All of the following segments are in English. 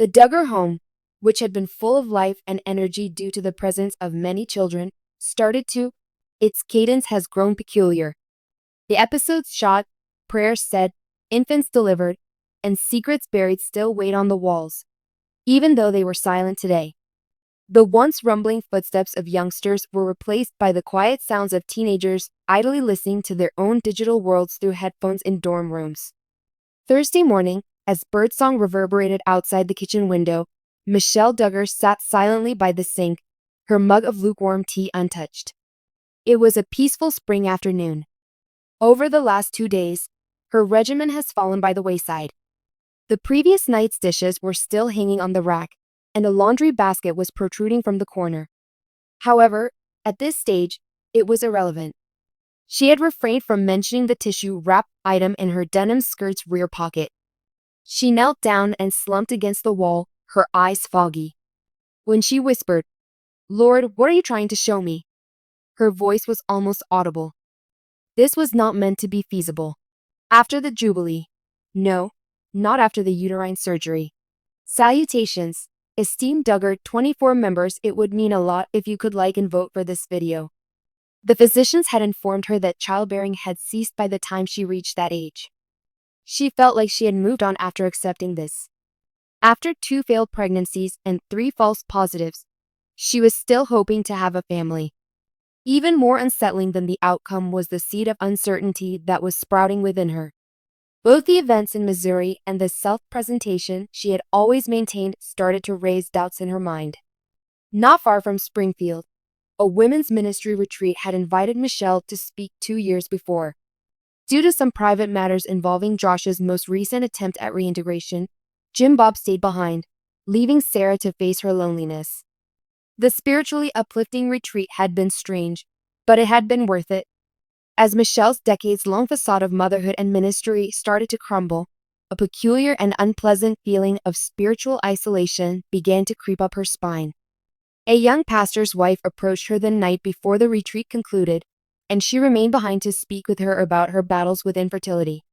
The Duggar home, which had been full of life and energy due to the presence of many children, started to. Its cadence has grown peculiar. The episodes shot, prayers said, infants delivered, and secrets buried still wait on the walls, even though they were silent today. The once rumbling footsteps of youngsters were replaced by the quiet sounds of teenagers idly listening to their own digital worlds through headphones in dorm rooms. Thursday morning, as birdsong reverberated outside the kitchen window, Michelle Duggar sat silently by the sink, her mug of lukewarm tea untouched. It was a peaceful spring afternoon. Over the last 2 days, her regimen has fallen by the wayside. The previous night's dishes were still hanging on the rack, and a laundry basket was protruding from the corner. However, at this stage, it was irrelevant. She had refrained from mentioning the tissue-wrapped item in her denim skirt's rear pocket. She knelt down and slumped against the wall, her eyes foggy. When she whispered, "Lord, what are you trying to show me?" her voice was almost audible. This was not meant to be feasible. After the Jubilee. No, not after the uterine surgery. Salutations, esteemed Duggar 24 members. It would mean a lot if you could like and vote for this video. The physicians had informed her that childbearing had ceased by the time she reached that age. She felt like she had moved on after accepting this. After 2 failed pregnancies and 3 false positives, she was still hoping to have a family. Even more unsettling than the outcome was the seed of uncertainty that was sprouting within her. Both the events in Missouri and the self-presentation she had always maintained started to raise doubts in her mind. Not far from Springfield, a women's ministry retreat had invited Michelle to speak 2 years before. Due to some private matters involving Josh's most recent attempt at reintegration, Jim Bob stayed behind, leaving Sarah to face her loneliness. The spiritually uplifting retreat had been strange, but it had been worth it. As Michelle's decades-long facade of motherhood and ministry started to crumble, a peculiar and unpleasant feeling of spiritual isolation began to creep up her spine. A young pastor's wife approached her the night before the retreat concluded, and she remained behind to speak with her about her battles with infertility.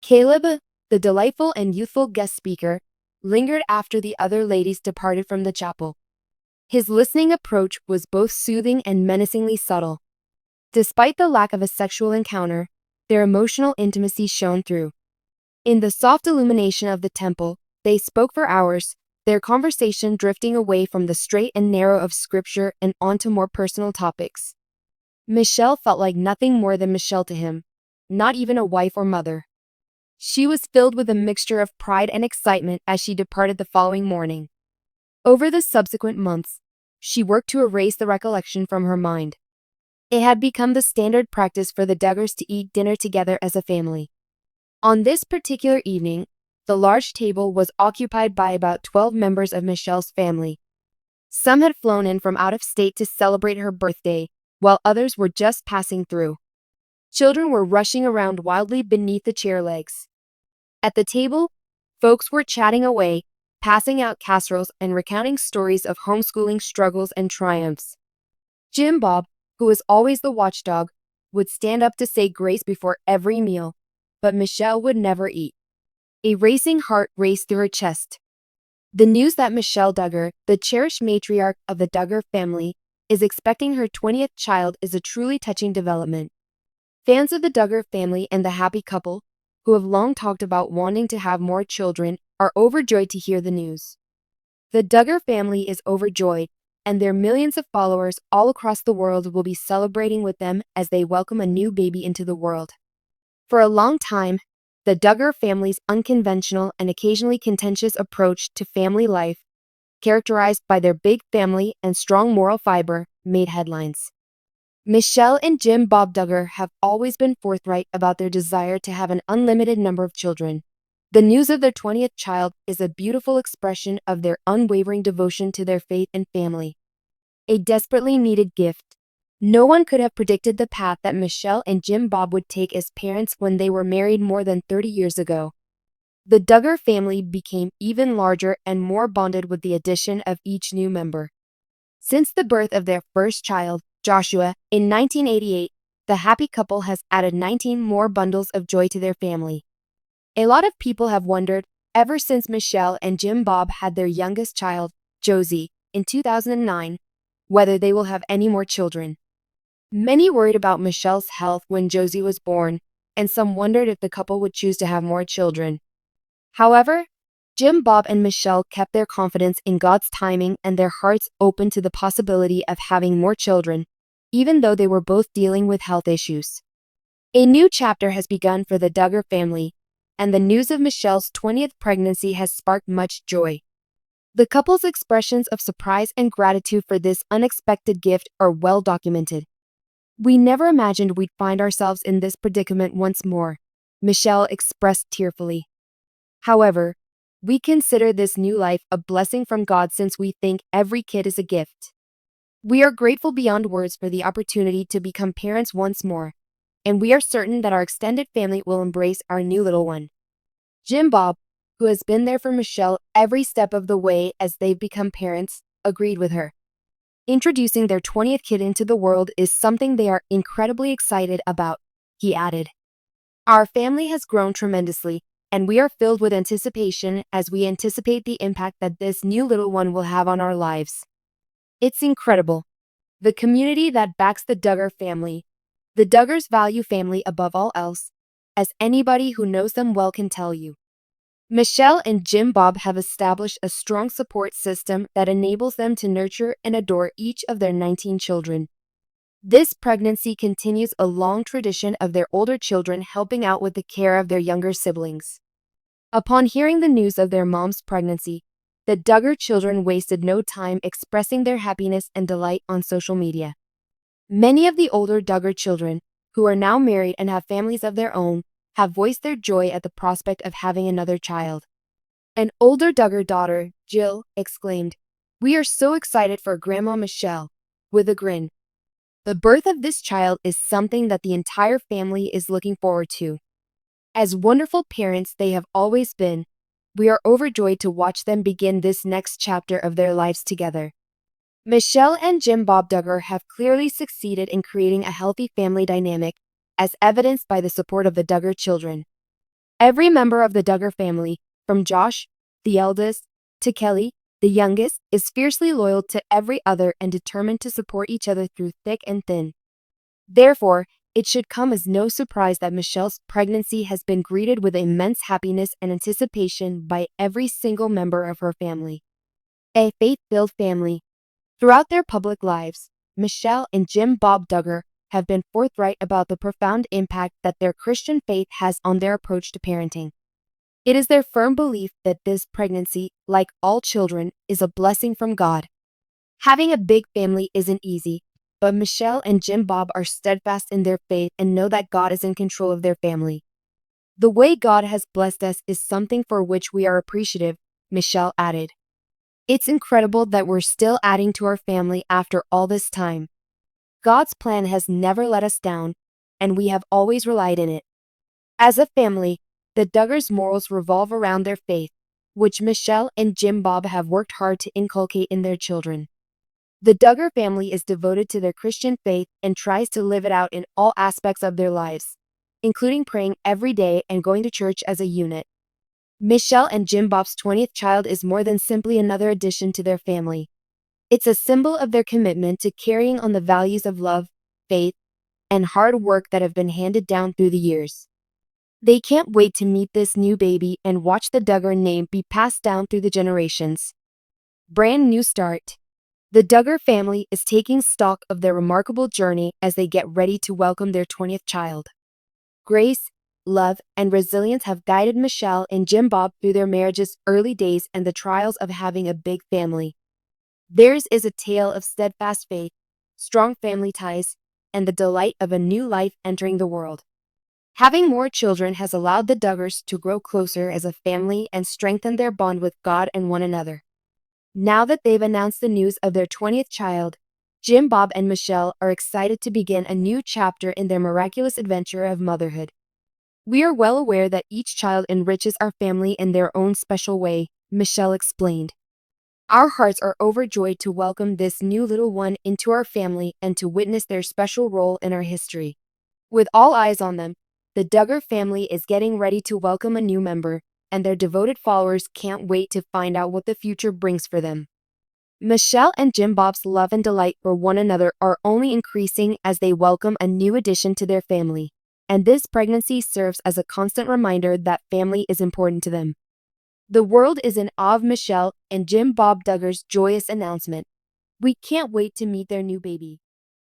Caleb, the delightful and youthful guest speaker, lingered after the other ladies departed from the chapel. His listening approach was both soothing and menacingly subtle. Despite the lack of a sexual encounter, their emotional intimacy shone through. In the soft illumination of the temple, they spoke for hours, their conversation drifting away from the straight and narrow of scripture and onto more personal topics. Michelle felt like nothing more than Michelle to him, not even a wife or mother. She was filled with a mixture of pride and excitement as she departed the following morning. Over the subsequent months, she worked to erase the recollection from her mind. It had become the standard practice for the Duggars to eat dinner together as a family. On this particular evening, the large table was occupied by about 12 members of Michelle's family. Some had flown in from out of state to celebrate her birthday, while others were just passing through. Children were rushing around wildly beneath the chair legs. At the table, folks were chatting away, passing out casseroles and recounting stories of homeschooling struggles and triumphs. Jim Bob, who was always the watchdog, would stand up to say grace before every meal, but Michelle would never eat. A racing heart raced through her chest. The news that Michelle Duggar, the cherished matriarch of the Duggar family, is expecting her 20th child is a truly touching development. Fans of the Duggar family and the happy couple, who have long talked about wanting to have more children, are overjoyed to hear the news. The Duggar family is overjoyed, and their millions of followers all across the world will be celebrating with them as they welcome a new baby into the world. For a long time, the Duggar family's unconventional and occasionally contentious approach to family life, characterized by their big family and strong moral fiber, made headlines. Michelle and Jim Bob Duggar have always been forthright about their desire to have an unlimited number of children. The news of their 20th child is a beautiful expression of their unwavering devotion to their faith and family. A desperately needed gift. No one could have predicted the path that Michelle and Jim Bob would take as parents when they were married more than 30 years ago. The Duggar family became even larger and more bonded with the addition of each new member. Since the birth of their first child, Joshua, in 1988, the happy couple has added 19 more bundles of joy to their family. A lot of people have wondered, ever since Michelle and Jim Bob had their youngest child, Josie, in 2009, whether they will have any more children. Many worried about Michelle's health when Josie was born, and some wondered if the couple would choose to have more children. However, Jim Bob and Michelle kept their confidence in God's timing and their hearts open to the possibility of having more children, even though they were both dealing with health issues. A new chapter has begun for the Duggar family, and the news of Michelle's 20th pregnancy has sparked much joy. The couple's expressions of surprise and gratitude for this unexpected gift are well documented. "We never imagined we'd find ourselves in this predicament once more," Michelle expressed tearfully. "However, we consider this new life a blessing from God since we think every kid is a gift. We are grateful beyond words for the opportunity to become parents once more, and we are certain that our extended family will embrace our new little one." Jim Bob, who has been there for Michelle every step of the way as they've become parents, agreed with her. Introducing their 20th kid into the world is something they are incredibly excited about, he added. "Our family has grown tremendously, and we are filled with anticipation as we anticipate the impact that this new little one will have on our lives. It's incredible. The community that backs the Duggar family. The Duggars value family above all else, as anybody who knows them well can tell you." Michelle and Jim Bob have established a strong support system that enables them to nurture and adore each of their 19 children. This pregnancy continues a long tradition of their older children helping out with the care of their younger siblings. Upon hearing the news of their mom's pregnancy, the Duggar children wasted no time expressing their happiness and delight on social media. Many of the older Duggar children, who are now married and have families of their own, have voiced their joy at the prospect of having another child. An older Duggar daughter, Jill, exclaimed, "We are so excited for Grandma Michelle," with a grin. The birth of this child is something that the entire family is looking forward to. As wonderful parents they have always been, we are overjoyed to watch them begin this next chapter of their lives together. Michelle and Jim Bob Duggar have clearly succeeded in creating a healthy family dynamic, as evidenced by the support of the Duggar children. Every member of the Duggar family, from Josh, the eldest, to Kelly, the youngest, is fiercely loyal to every other and determined to support each other through thick and thin. Therefore, it should come as no surprise that Michelle's pregnancy has been greeted with immense happiness and anticipation by every single member of her family. A faith-filled family. Throughout their public lives, Michelle and Jim Bob Duggar have been forthright about the profound impact that their Christian faith has on their approach to parenting. It is their firm belief that this pregnancy, like all children, is a blessing from God. Having a big family isn't easy, but Michelle and Jim Bob are steadfast in their faith and know that God is in control of their family. "The way God has blessed us is something for which we are appreciative," Michelle added. "It's incredible that we're still adding to our family after all this time. God's plan has never let us down, and we have always relied in it." As a family, the Duggars' morals revolve around their faith, which Michelle and Jim Bob have worked hard to inculcate in their children. The Duggar family is devoted to their Christian faith and tries to live it out in all aspects of their lives, including praying every day and going to church as a unit. Michelle and Jim Bob's 20th child is more than simply another addition to their family. It's a symbol of their commitment to carrying on the values of love, faith, and hard work that have been handed down through the years. They can't wait to meet this new baby and watch the Duggar name be passed down through the generations. Brand new start. The Duggar family is taking stock of their remarkable journey as they get ready to welcome their 20th child. Grace, love, and resilience have guided Michelle and Jim Bob through their marriage's early days and the trials of having a big family. Theirs is a tale of steadfast faith, strong family ties, and the delight of a new life entering the world. Having more children has allowed the Duggars to grow closer as a family and strengthen their bond with God and one another. Now that they've announced the news of their 20th child, Jim Bob and Michelle are excited to begin a new chapter in their miraculous adventure of motherhood. "We are well aware that each child enriches our family in their own special way," Michelle explained. "Our hearts are overjoyed to welcome this new little one into our family and to witness their special role in our history." With all eyes on them, the Duggar family is getting ready to welcome a new member, and their devoted followers can't wait to find out what the future brings for them. Michelle and Jim Bob's love and delight for one another are only increasing as they welcome a new addition to their family, and this pregnancy serves as a constant reminder that family is important to them. The world is in awe of Michelle and Jim Bob Duggar's joyous announcement. We can't wait to meet their new baby.